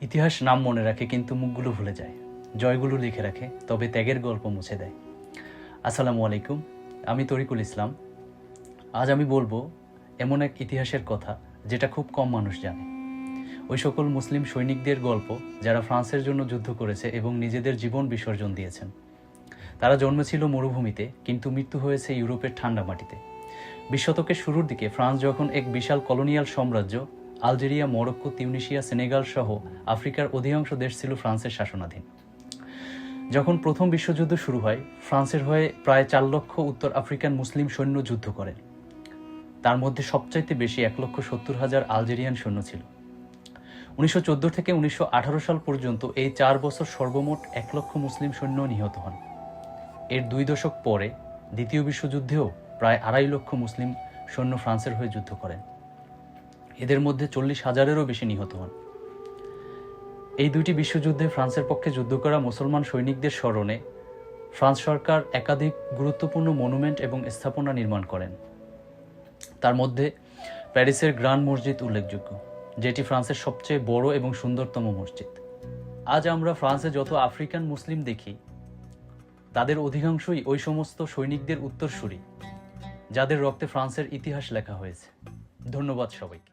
ইতিহাস নাম মনে রাখে কিন্তু মুখগুলো ভুলে যায়, জয়গুলো লিখে রাখে তবে ত্যাগের গল্প মুছে দেয়। আসসালামু আলাইকুম, আমি তরিকুল ইসলাম। আজ আমি বলবো এমন এক ইতিহাসের কথা যেটা খুব কম মানুষ জানে। ওই সকল মুসলিম সৈনিকদের গল্প যারা ফ্রান্সের জন্য যুদ্ধ করেছে এবং নিজেদের জীবন বিসর্জন দিয়েছেন। তারা জন্মেছিল মরুভূমিতে কিন্তু মৃত্যু হয়েছে ইউরোপের ঠান্ডা মাটিতে। 20 শতকের শুরুর দিকে ফ্রান্স যখন এক বিশাল কলোনিয়াল সাম্রাজ্য, আলজেরিয়া, মরক্কো, তিউনিসিয়া, সেনেগাল সহ আফ্রিকার অধিকাংশ দেশ ছিল ফ্রান্সের শাসনাধীন। যখন প্রথম বিশ্বযুদ্ধ শুরু হয়, ফ্রান্সের হয়ে প্রায় 4 লক্ষ উত্তর আফ্রিকান মুসলিম সৈন্য যুদ্ধ করে। তার মধ্যে সবচাইতে বেশি 1,70,000 আলজেরিয়ান সৈন্য ছিল। 1914 থেকে 1918 সাল পর্যন্ত এই 4 বছর সর্বমোট 1 লক্ষ মুসলিম সৈন্য নিহত হন। এর 2 দশক পরে দ্বিতীয় বিশ্বযুদ্ধেও প্রায় 2.5 লক্ষ মুসলিম সৈন্য ফ্রান্সের হয়ে যুদ্ধ করেন। এদের মধ্যে 40,000-এরও বেশি নিহত হন। এই দুইটি বিশ্বযুদ্ধে ফ্রান্সের পক্ষে যুদ্ধ করা মুসলমান সৈনিকদের স্মরণে ফ্রান্স সরকার একাধিক গুরুত্বপূর্ণ মনুমেন্ট এবং স্থাপনা নির্মাণ করেন। তার মধ্যে প্যারিসের গ্রান্ড মসজিদ উল্লেখযোগ্য, যেটি ফ্রান্সের সবচেয়ে বড় এবং সুন্দরতম মসজিদ। আজ আমরা ফ্রান্সে যত আফ্রিকান মুসলিম দেখি, তাদের অধিকাংশই ওই সমস্ত সৈনিকদের উত্তরসূরি যাদের রক্তে ফ্রান্সের ইতিহাস লেখা হয়েছে। ধন্যবাদ সবাইকে।